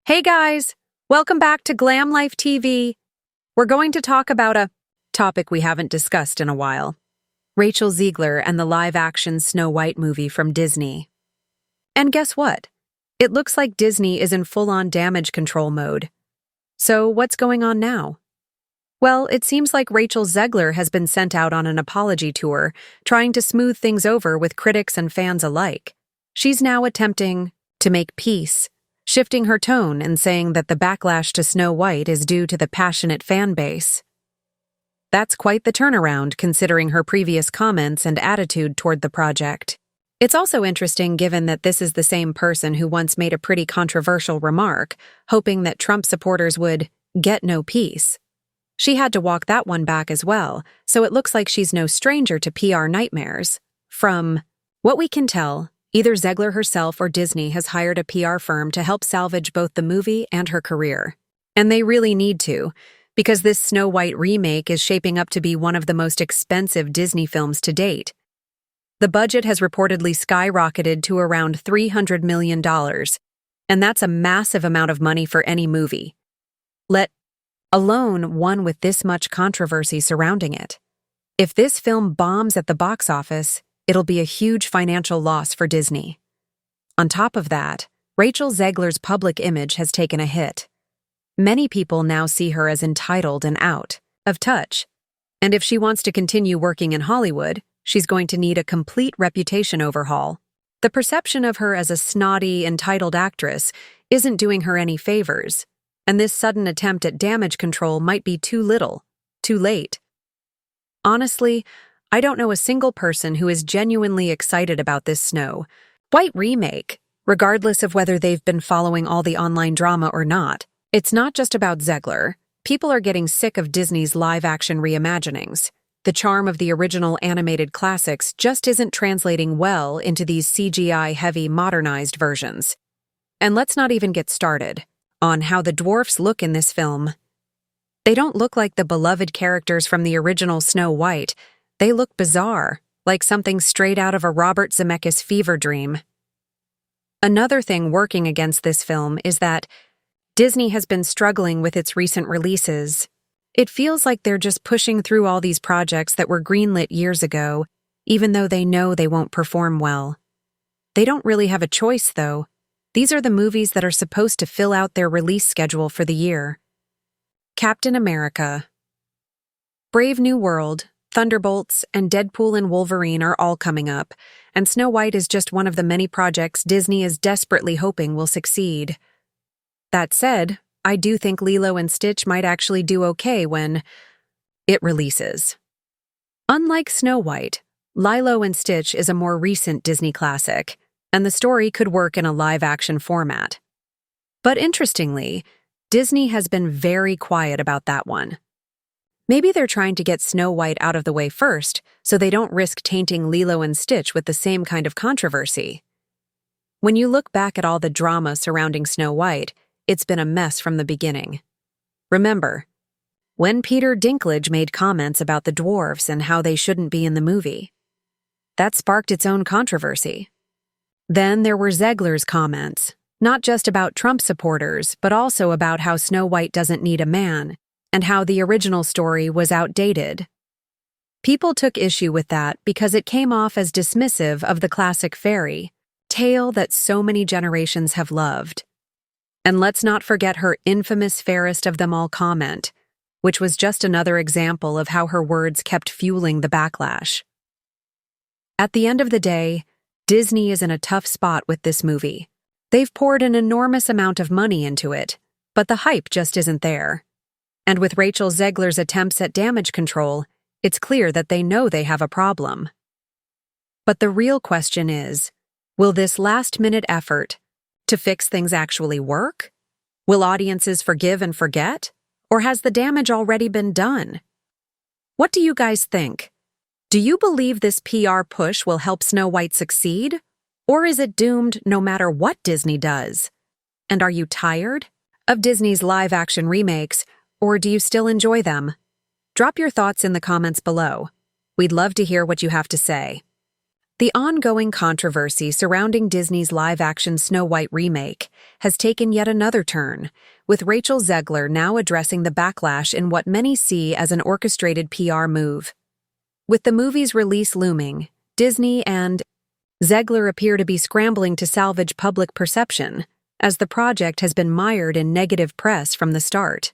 Hey guys, welcome back to Glam Life TV. We're going to talk about a topic we haven't discussed in a while. Rachel Zegler and the live-action Snow White movie from Disney. And guess what? It looks like Disney is in full-on damage control mode. So what's going on now? Well, it seems like Rachel Zegler has been sent out on an apology tour, trying to smooth things over with critics and fans alike. She's now attempting to make peace, shifting her tone and saying that the backlash to Snow White is due to the passionate fan base. That's quite the turnaround considering her previous comments and attitude toward the project. It's also interesting given that this is the same person who once made a pretty controversial remark, hoping that Trump supporters would get no peace. She had to walk that one back as well, so it looks like she's no stranger to PR nightmares. From what we can tell, either Zegler herself or Disney has hired a PR firm to help salvage both the movie and her career. And they really need to, because this Snow White remake is shaping up to be one of the most expensive Disney films to date. The budget has reportedly skyrocketed to around $300 million, and that's a massive amount of money for any movie, let alone one with this much controversy surrounding it. If this film bombs at the box office, it'll be a huge financial loss for Disney. On top of that, Rachel Zegler's public image has taken a hit. Many people now see her as entitled and out of touch. And if she wants to continue working in Hollywood, she's going to need a complete reputation overhaul. The perception of her as a snotty, entitled actress isn't doing her any favors, and this sudden attempt at damage control might be too little, too late. Honestly, I don't know a single person who is genuinely excited about this Snow White remake, regardless of whether they've been following all the online drama or not. It's not just about Zegler. People are getting sick of Disney's live-action reimaginings. The charm of the original animated classics just isn't translating well into these CGI-heavy modernized versions. And let's not even get started on how the dwarfs look in this film. They don't look like the beloved characters from the original Snow White. They look bizarre, like something straight out of a Robert Zemeckis fever dream. Another thing working against this film is that Disney has been struggling with its recent releases. It feels like they're just pushing through all these projects that were greenlit years ago, even though they know they won't perform well. They don't really have a choice, though. These are the movies that are supposed to fill out their release schedule for the year. Captain America, Brave New World, Thunderbolts, and Deadpool and Wolverine are all coming up, and Snow White is just one of the many projects Disney is desperately hoping will succeed. That said, I do think Lilo and Stitch might actually do okay when it releases. Unlike Snow White, Lilo and Stitch is a more recent Disney classic, and the story could work in a live-action format. But interestingly, Disney has been very quiet about that one. Maybe they're trying to get Snow White out of the way first, so they don't risk tainting Lilo and Stitch with the same kind of controversy. When you look back at all the drama surrounding Snow White, it's been a mess from the beginning. Remember, when Peter Dinklage made comments about the dwarfs and how they shouldn't be in the movie, that sparked its own controversy. Then there were Zegler's comments, not just about Trump supporters, but also about how Snow White doesn't need a man, and how the original story was outdated. People took issue with that because it came off as dismissive of the classic fairy tale that so many generations have loved. And let's not forget her infamous fairest of them all comment, which was just another example of how her words kept fueling the backlash. At the end of the day, Disney is in a tough spot with this movie. They've poured an enormous amount of money into it, but the hype just isn't there. And with Rachel Zegler's attempts at damage control, it's clear that they know they have a problem. But the real question is, will this last-minute effort to fix things actually work? Will audiences forgive and forget? Or has the damage already been done? What do you guys think? Do you believe this PR push will help Snow White succeed? Or is it doomed no matter what Disney does? And are you tired of Disney's live-action remakes, or do you still enjoy them? Drop your thoughts in the comments below. We'd love to hear what you have to say. The ongoing controversy surrounding Disney's live-action Snow White remake has taken yet another turn, with Rachel Zegler now addressing the backlash in what many see as an orchestrated PR move. With the movie's release looming, Disney and Zegler appear to be scrambling to salvage public perception, as the project has been mired in negative press from the start.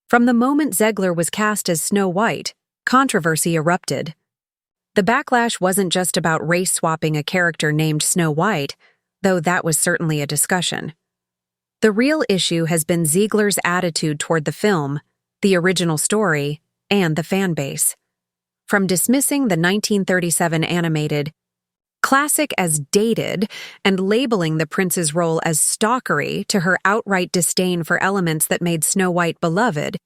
From the moment Zegler was cast as Snow White, controversy erupted. The backlash wasn't just about race-swapping a character named Snow White, though that was certainly a discussion. The real issue has been Zegler's attitude toward the film, the original story, and the fanbase. From dismissing the 1937 animated classic as dated and labeling the prince's role as stalkery to her outright disdain for elements that made Snow White beloved,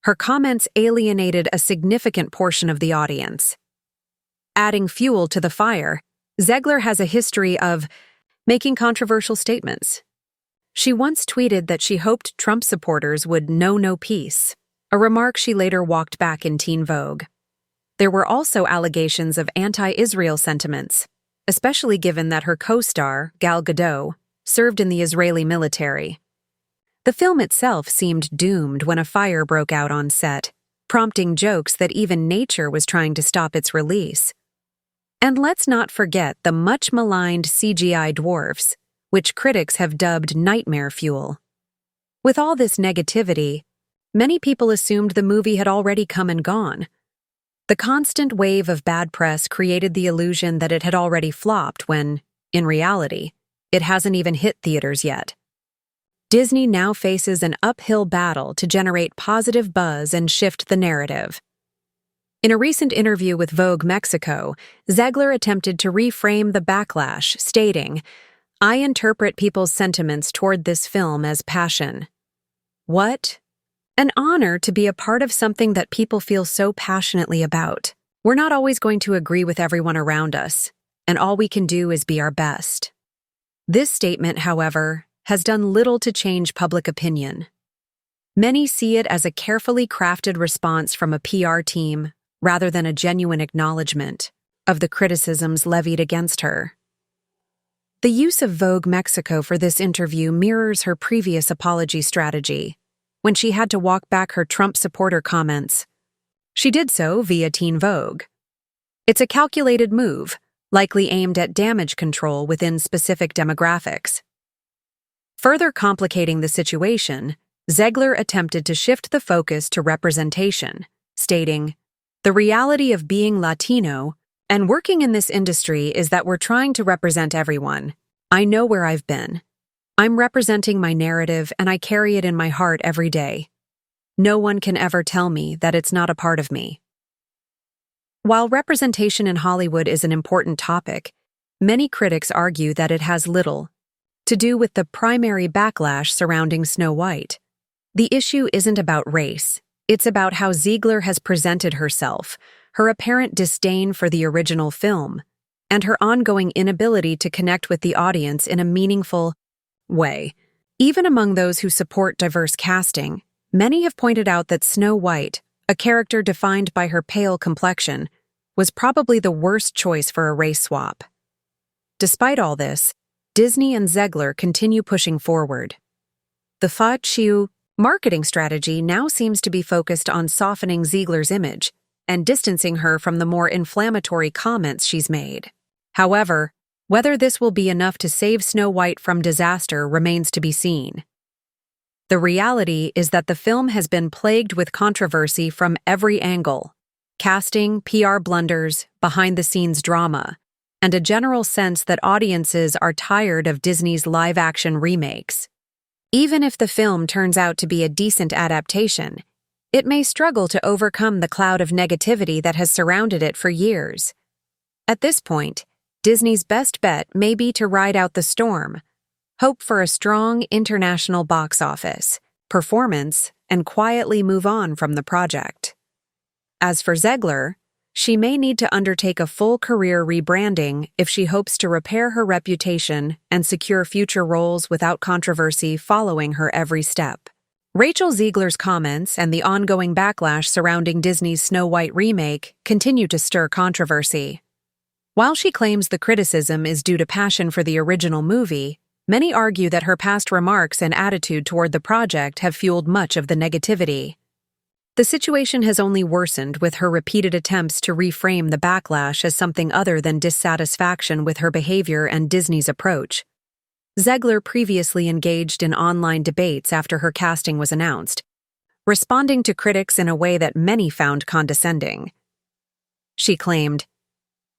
her comments alienated a significant portion of the audience. Adding fuel to the fire, Zegler has a history of making controversial statements. She once tweeted that she hoped Trump supporters would know no peace, a remark she later walked back in Teen Vogue. There were also allegations of anti-Israel sentiments, especially given that her co-star, Gal Gadot, served in the Israeli military. The film itself seemed doomed when a fire broke out on set, prompting jokes that even nature was trying to stop its release. And let's not forget the much-maligned CGI dwarfs, which critics have dubbed nightmare fuel. With all this negativity, many people assumed the movie had already come and gone. The constant wave of bad press created the illusion that it had already flopped when, in reality, it hasn't even hit theaters yet. Disney now faces an uphill battle to generate positive buzz and shift the narrative. In a recent interview with Vogue Mexico, Zegler attempted to reframe the backlash, stating, "I interpret people's sentiments toward this film as passion." What? An honor to be a part of something that people feel so passionately about. We're not always going to agree with everyone around us, and all we can do is be our best. This statement, however, has done little to change public opinion. Many see it as a carefully crafted response from a PR team, rather than a genuine acknowledgement of the criticisms levied against her. The use of Vogue Mexico for this interview mirrors her previous apology strategy, when she had to walk back her Trump supporter comments. She did so via Teen Vogue. It's a calculated move, likely aimed at damage control within specific demographics. Further complicating the situation, Zegler attempted to shift the focus to representation, stating, "The reality of being Latino and working in this industry is that we're trying to represent everyone. I know where I've been. I'm representing my narrative and I carry it in my heart every day. No one can ever tell me that it's not a part of me." While representation in Hollywood is an important topic, many critics argue that it has little to do with the primary backlash surrounding Snow White. The issue isn't about race. It's about how Zegler has presented herself, her apparent disdain for the original film, and her ongoing inability to connect with the audience in a meaningful way. Even among those who support diverse casting, many have pointed out that Snow White, a character defined by her pale complexion, was probably the worst choice for a race swap. Despite all this, Disney and Zegler continue pushing forward. The Fa Chiu marketing strategy now seems to be focused on softening Zegler's image and distancing her from the more inflammatory comments she's made. However, whether this will be enough to save Snow White from disaster remains to be seen. The reality is that the film has been plagued with controversy from every angle: casting, PR blunders, behind-the-scenes drama, and a general sense that audiences are tired of Disney's live-action remakes. Even if the film turns out to be a decent adaptation, it may struggle to overcome the cloud of negativity that has surrounded it for years. At this point, Disney's best bet may be to ride out the storm, hope for a strong international box office, performance, and quietly move on from the project. As for Zegler, she may need to undertake a full career rebranding if she hopes to repair her reputation and secure future roles without controversy following her every step. Rachel Zegler's comments and the ongoing backlash surrounding Disney's Snow White remake continue to stir controversy. While she claims the criticism is due to passion for the original movie, many argue that her past remarks and attitude toward the project have fueled much of the negativity. The situation has only worsened with her repeated attempts to reframe the backlash as something other than dissatisfaction with her behavior and Disney's approach. Zegler previously engaged in online debates after her casting was announced, responding to critics in a way that many found condescending. She claimed,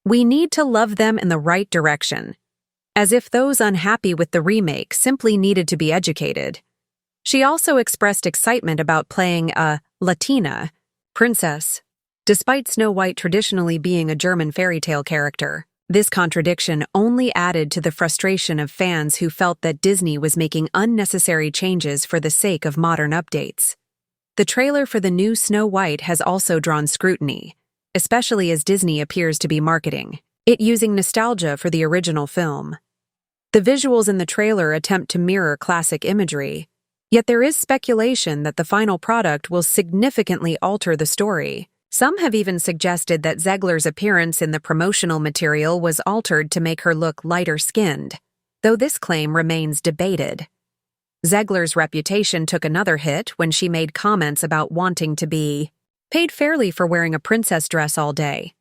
"We need to love them in the right direction," as if those unhappy with the remake simply needed to be educated. She also expressed excitement about playing a Latina princess, despite Snow White traditionally being a German fairy tale character. This contradiction only added to the frustration of fans who felt that Disney was making unnecessary changes for the sake of modern updates. The trailer for the new Snow White has also drawn scrutiny, especially as Disney appears to be marketing it using nostalgia for the original film. The visuals in the trailer attempt to mirror classic imagery, yet there is speculation that the final product will significantly alter the story. Some have even suggested that Zegler's appearance in the promotional material was altered to make her look lighter-skinned, though this claim remains debated. Zegler's reputation took another hit when she made comments about wanting to be paid fairly for wearing a princess dress all day.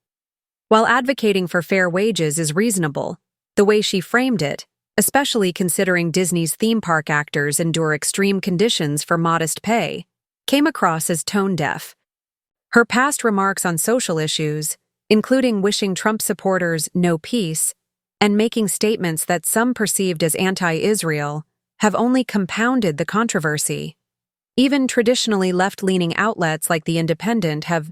While advocating for fair wages is reasonable, the way she framed it, especially considering Disney's theme park actors endure extreme conditions for modest pay, came across as tone-deaf. Her past remarks on social issues, including wishing Trump supporters no peace and making statements that some perceived as anti-Israel, have only compounded the controversy. Even traditionally left-leaning outlets like The Independent have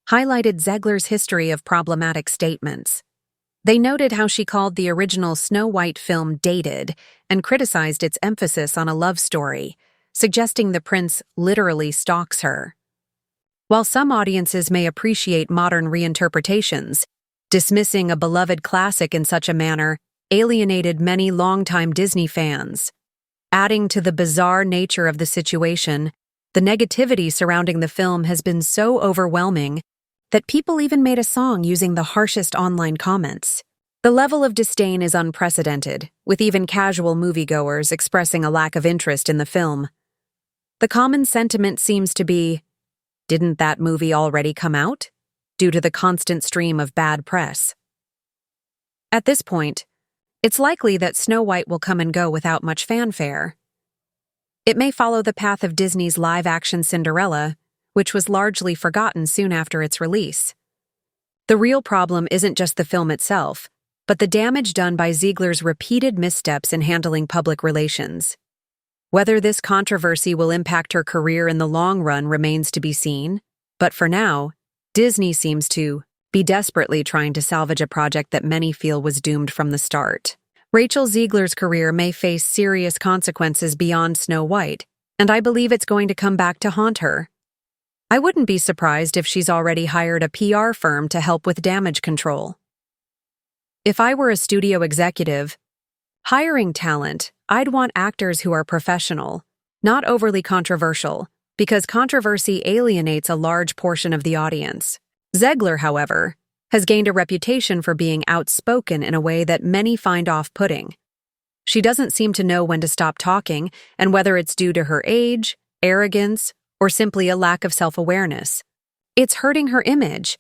highlighted Zegler's history of problematic statements. They noted how she called the original Snow White film dated and criticized its emphasis on a love story, suggesting the prince literally stalks her. While some audiences may appreciate modern reinterpretations, dismissing a beloved classic in such a manner alienated many longtime Disney fans. Adding to the bizarre nature of the situation, the negativity surrounding the film has been so overwhelming that people even made a song using the harshest online comments. The level of disdain is unprecedented, with even casual moviegoers expressing a lack of interest in the film. The common sentiment seems to be, "Didn't that movie already come out?" due to the constant stream of bad press. At this point, it's likely that Snow White will come and go without much fanfare. It may follow the path of Disney's live-action Cinderella, which was largely forgotten soon after its release. The real problem isn't just the film itself, but the damage done by Zegler's repeated missteps in handling public relations. Whether this controversy will impact her career in the long run remains to be seen, but for now, Disney seems to be desperately trying to salvage a project that many feel was doomed from the start. Rachel Zegler's career may face serious consequences beyond Snow White, and I believe it's going to come back to haunt her. I wouldn't be surprised if she's already hired a PR firm to help with damage control. If I were a studio executive, hiring talent, I'd want actors who are professional, not overly controversial, because controversy alienates a large portion of the audience. Zegler, however, has gained a reputation for being outspoken in a way that many find off-putting. She doesn't seem to know when to stop talking, and whether it's due to her age, arrogance, or simply a lack of self-awareness, it's hurting her image.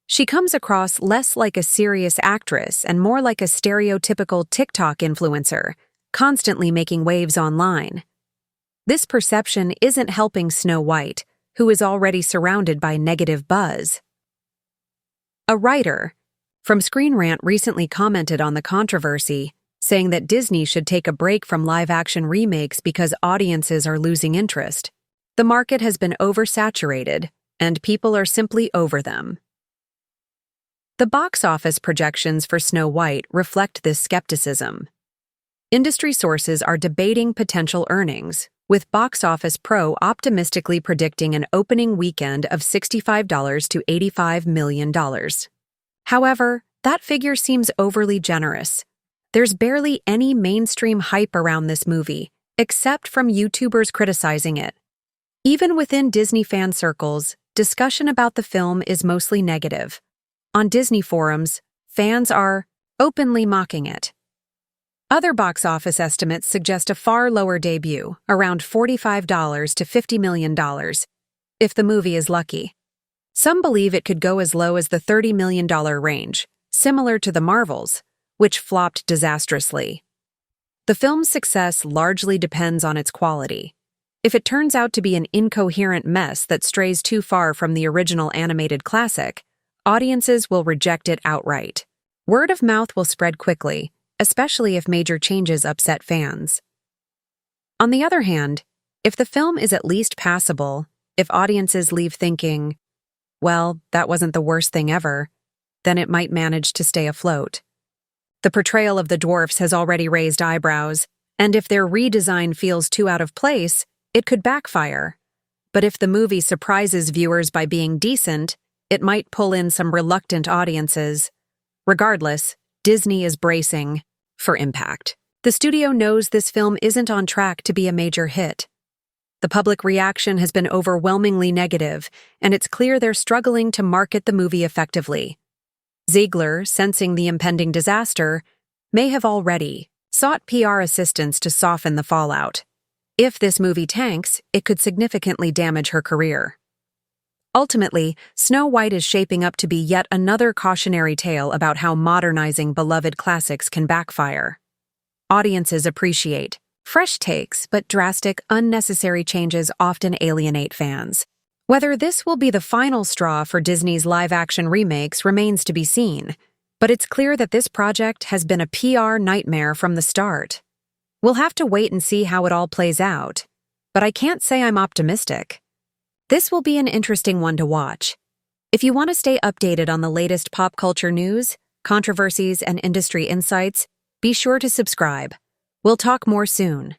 She comes across less like a serious actress and more like a stereotypical TikTok influencer, constantly making waves online. This perception isn't helping Snow White, who is already surrounded by negative buzz. A writer from Screen Rant recently commented on the controversy, saying that Disney should take a break from live-action remakes because audiences are losing interest. The market has been oversaturated, and people are simply over them. The box office projections for Snow White reflect this skepticism. Industry sources are debating potential earnings, with Box Office Pro optimistically predicting an opening weekend of $65 to $85 million. However, that figure seems overly generous. There's barely any mainstream hype around this movie, except from YouTubers criticizing it. Even within Disney fan circles, discussion about the film is mostly negative. On Disney forums, fans are openly mocking it. Other box office estimates suggest a far lower debut, around $45 to $50 million, if the movie is lucky. Some believe it could go as low as the $30 million range, similar to The Marvels, which flopped disastrously. The film's success largely depends on its quality. If it turns out to be an incoherent mess that strays too far from the original animated classic, audiences will reject it outright. Word of mouth will spread quickly, especially if major changes upset fans. On the other hand, if the film is at least passable, if audiences leave thinking, well, that wasn't the worst thing ever, then it might manage to stay afloat. The portrayal of the dwarfs has already raised eyebrows, and if their redesign feels too out of place, it could backfire. But if the movie surprises viewers by being decent, it might pull in some reluctant audiences. Regardless, Disney is bracing for impact. The studio knows this film isn't on track to be a major hit. The public reaction has been overwhelmingly negative, and it's clear they're struggling to market the movie effectively. Zegler, sensing the impending disaster, may have already sought PR assistance to soften the fallout. If this movie tanks, it could significantly damage her career. Ultimately, Snow White is shaping up to be yet another cautionary tale about how modernizing beloved classics can backfire. Audiences appreciate fresh takes, but drastic, unnecessary changes often alienate fans. Whether this will be the final straw for Disney's live-action remakes remains to be seen, but it's clear that this project has been a PR nightmare from the start. We'll have to wait and see how it all plays out, but I can't say I'm optimistic. This will be an interesting one to watch. If you want to stay updated on the latest pop culture news, controversies, and industry insights, be sure to subscribe. We'll talk more soon.